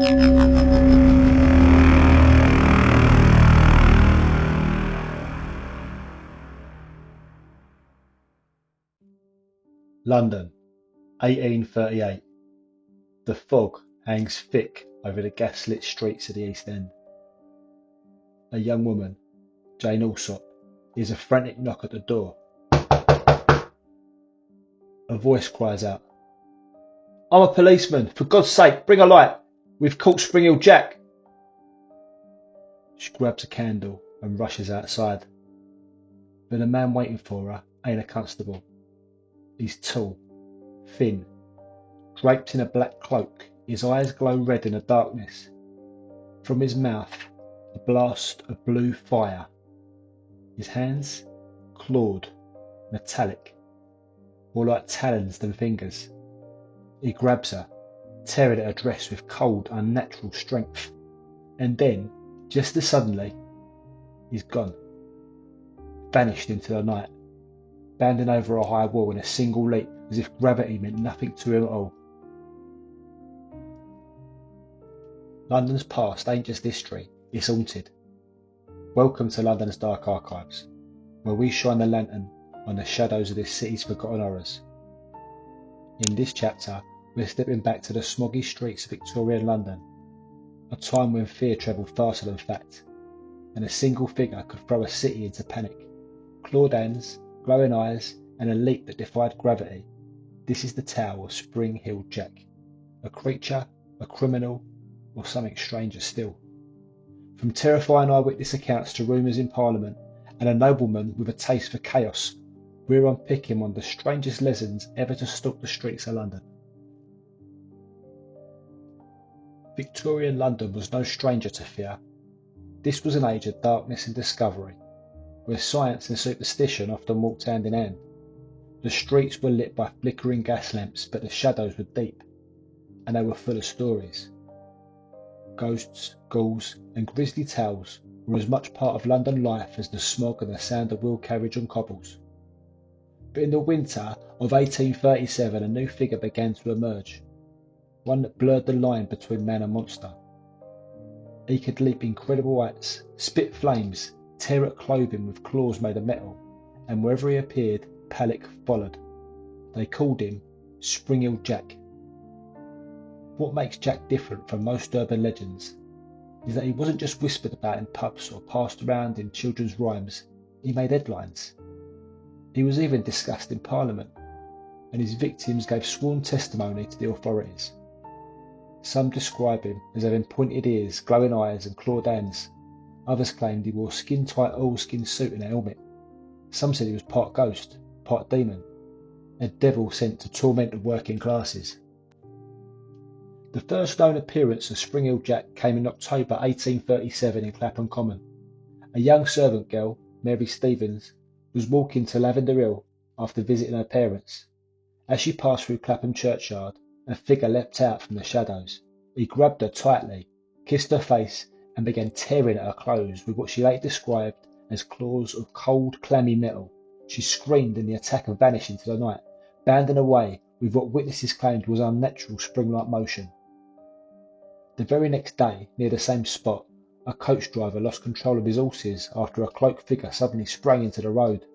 London, 1838. The fog hangs thick over the gas-lit streets of the East End. A young woman, Jane Alsop, hears a frantic knock at the door. A voice cries out, "I'm a policeman! For God's sake, bring a light! We've caught Spring-Heel Jack!" She grabs a candle and rushes outside. But the man waiting for her ain't a constable. He's tall, thin, draped in a black cloak. His eyes glow red in the darkness. From his mouth, a blast of blue fire. His hands, clawed, metallic, more like talons than fingers. He grabs her, tearing at her dress with cold, unnatural strength. And then, just as suddenly, he's gone. Vanished into the night, bounding over a high wall in a single leap as if gravity meant nothing to him at all. London's past ain't just history, it's haunted. Welcome to London's dark archives, where we shine the lantern on the shadows of this city's forgotten horrors. In this chapter, we're stepping back to the smoggy streets of Victorian London, a time when fear travelled faster than fact, and a single figure could throw a city into panic. Clawed hands, glowing eyes, and a leap that defied gravity. This is the tale of Spring-Heel Jack, a creature, a criminal, or something stranger still. From terrifying eyewitness accounts to rumours in Parliament, and a nobleman with a taste for chaos, we're unpicking one of the strangest legends ever to stalk the streets of London. Victorian London was no stranger to fear. This was an age of darkness and discovery, where science and superstition often walked hand in hand. The streets were lit by flickering gas lamps, but the shadows were deep, and they were full of stories. Ghosts, ghouls, and grisly tales were as much part of London life as the smog and the sound of wheel carriage on cobbles. But in the winter of 1837, a new figure began to emerge, one that blurred the line between man and monster. He could leap incredible heights, spit flames, tear at clothing with claws made of metal, and wherever he appeared, panic followed. They called him Spring-Heel Jack. What makes Jack different from most urban legends is that he wasn't just whispered about in pubs or passed around in children's rhymes. He made headlines. He was even discussed in Parliament, and his victims gave sworn testimony to the authorities. Some describe him as having pointed ears, glowing eyes, and clawed hands. Others claimed he wore a skin-tight oilskin suit and a helmet. Some said he was part ghost, part demon, a devil sent to torment the working classes. The first known appearance of Spring-Heel Jack came in October 1837 in Clapham Common. A young servant girl, Mary Stevens, was walking to Lavender Hill after visiting her parents. As she passed through Clapham churchyard, a figure leapt out from the shadows. He grabbed her tightly, kissed her face, and began tearing at her clothes with what she later described as claws of cold, clammy metal. She screamed in the attack and vanished into the night, bounding away with what witnesses claimed was unnatural spring-like motion. The very next day, near the same spot, a coach driver lost control of his horses after a cloaked figure suddenly sprang into the road.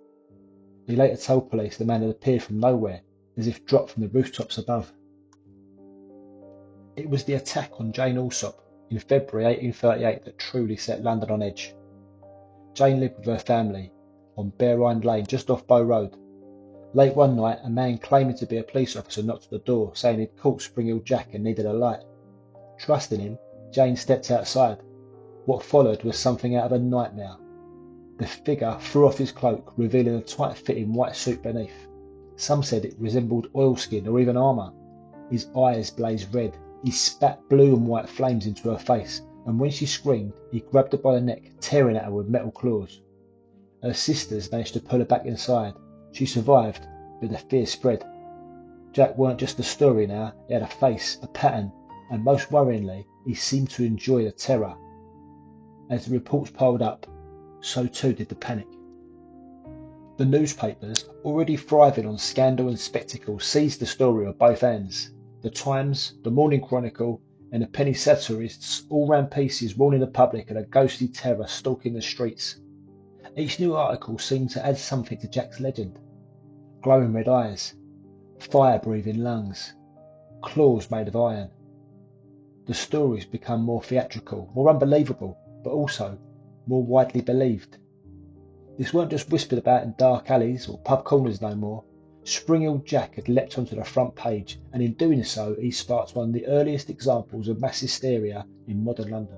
He later told police the man had appeared from nowhere, as if dropped from the rooftops above. It was the attack on Jane Alsop in February 1838 that truly set London on edge. Jane lived with her family on Bear Hind Lane just off Bow Road. Late one night, a man claiming to be a police officer knocked at the door, saying he'd caught Spring-Heel Jack and needed a light. Trusting him, Jane stepped outside. What followed was something out of a nightmare. The figure threw off his cloak, revealing a tight-fitting white suit beneath. Some said it resembled oilskin or even armour. His eyes blazed red. He spat blue and white flames into her face, and when she screamed, he grabbed her by the neck, tearing at her with metal claws. Her sisters managed to pull her back inside. She survived, but the fear spread. Jack weren't just a story now, he had a face, a pattern, and most worryingly, he seemed to enjoy the terror. As the reports piled up, so too did the panic. The newspapers, already thriving on scandal and spectacle, seized the story with both hands. The Times, the Morning Chronicle, and the penny satirists all ran pieces warning the public of a ghostly terror stalking the streets. Each new article seemed to add something to Jack's legend. Glowing red eyes, fire-breathing lungs, claws made of iron. The stories become more theatrical, more unbelievable, but also more widely believed. This weren't just whispered about in dark alleys or pub corners no more. Spring-Heeled Jack had leapt onto the front page, and in doing so he sparked one of the earliest examples of mass hysteria in modern London.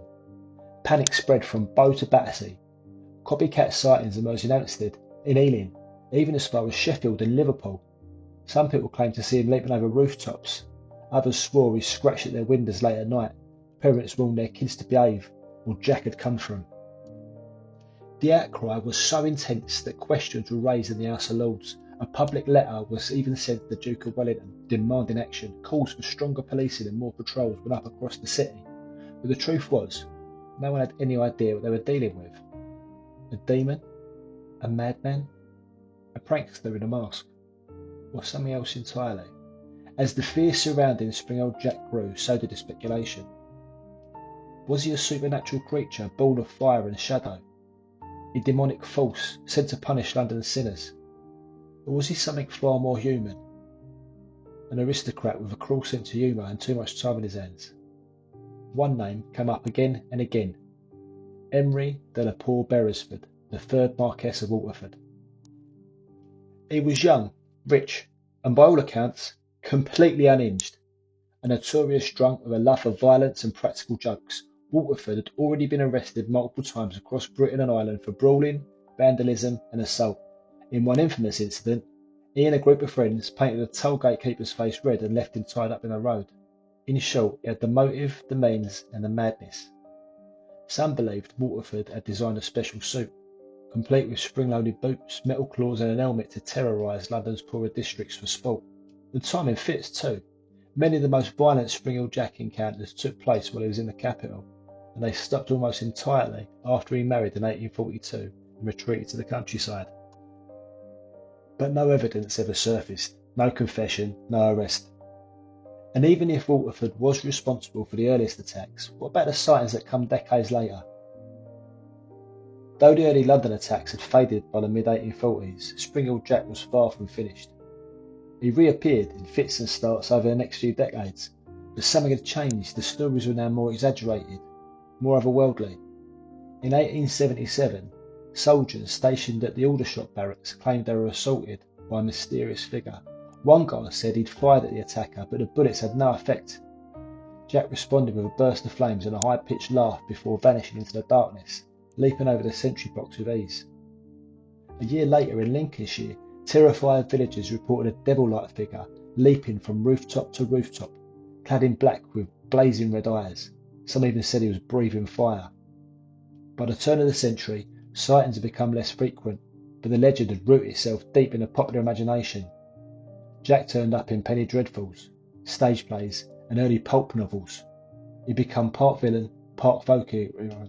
Panic spread from Bow to Battersea. Copycat sightings emerged in Hampstead, in Ealing, even as far as Sheffield and Liverpool. Some people claimed to see him leaping over rooftops. Others swore he scratched at their windows late at night. Parents warned their kids to behave, or Jack had come for them. The outcry was so intense that questions were raised in the House of Lords. A public letter was even sent to the Duke of Wellington, demanding action. Calls for stronger policing and more patrols went up across the city. But the truth was, no one had any idea what they were dealing with. A demon? A madman? A prankster in a mask? Or something else entirely? As the fear surrounding Spring-Heeled Jack grew, so did the speculation. Was he a supernatural creature born of fire and shadow? A demonic force sent to punish London's sinners? Or was he something far more human? An aristocrat with a cruel sense of humour and too much time in his hands? One name came up again and again. Emery de la Poor Beresford, the third Marquess of Waterford. He was young, rich, and by all accounts, completely unhinged. A notorious drunk with a love for violence and practical jokes, Waterford had already been arrested multiple times across Britain and Ireland for brawling, vandalism and assault. In one infamous incident, he and a group of friends painted a toll gatekeeper's face red and left him tied up in a road. In short, he had the motive, the means and the madness. Some believed Waterford had designed a special suit, complete with spring-loaded boots, metal claws and an helmet to terrorise London's poorer districts for sport. The timing fits too. Many of the most violent Spring-Heeled Jack encounters took place while he was in the capital, and they stopped almost entirely after he married in 1842 and retreated to the countryside. But no evidence ever surfaced, no confession, no arrest. And even if Waterford was responsible for the earliest attacks, what about the sightings that come decades later? Though the early London attacks had faded by the mid-1840s, Spring-Heeled Jack was far from finished. He reappeared in fits and starts over the next few decades, but something had changed. The stories were now more exaggerated, more otherworldly. In 1877, soldiers stationed at the Aldershot barracks claimed they were assaulted by a mysterious figure. One guy said he'd fired at the attacker, but the bullets had no effect. Jack responded with a burst of flames and a high-pitched laugh before vanishing into the darkness, leaping over the sentry box with ease. A year later in Lincolnshire, terrified villagers reported a devil-like figure leaping from rooftop to rooftop, clad in black with blazing red eyes. Some even said he was breathing fire. By the turn of the century, sightings had become less frequent, but the legend had rooted itself deep in the popular imagination. Jack turned up in penny dreadfuls, stage plays, and early pulp novels. He'd become part villain, part folk hero,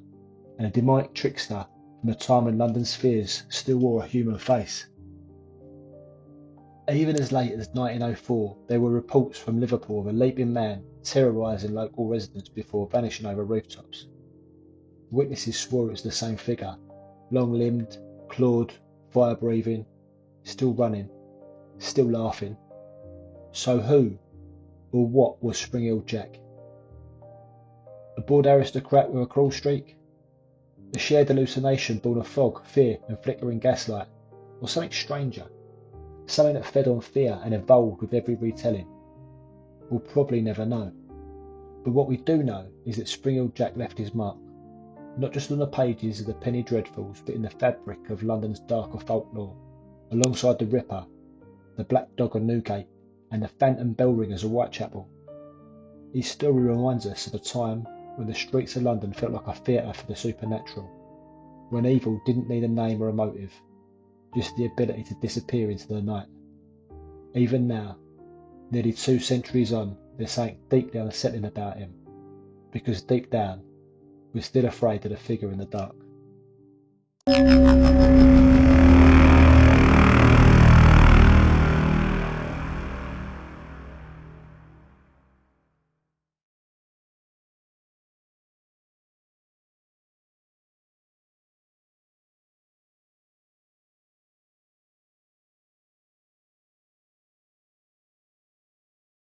and a demonic trickster from a time when London's fears still wore a human face. Even as late as 1904, there were reports from Liverpool of a leaping man terrorising local residents before vanishing over rooftops. Witnesses swore it was the same figure, long-limbed, clawed, fire-breathing, still running, still laughing. So who, or what was Spring-Heeled Jack? A bored aristocrat with a cruel streak? A shared hallucination born of fog, fear and flickering gaslight? Or something stranger? Something that fed on fear and evolved with every retelling? We'll probably never know. But what we do know is that Spring-Heeled Jack left his mark, not just on the pages of the penny dreadfuls, but in the fabric of London's darker folklore, alongside the Ripper, the Black Dog of Newgate, and the phantom bell ringers of Whitechapel. His story reminds us of a time when the streets of London felt like a theatre for the supernatural, when evil didn't need a name or a motive, just the ability to disappear into the night. Even now, nearly 2 centuries on, there's something deeply unsettling about him, because deep down, we're still afraid of the figure in the dark.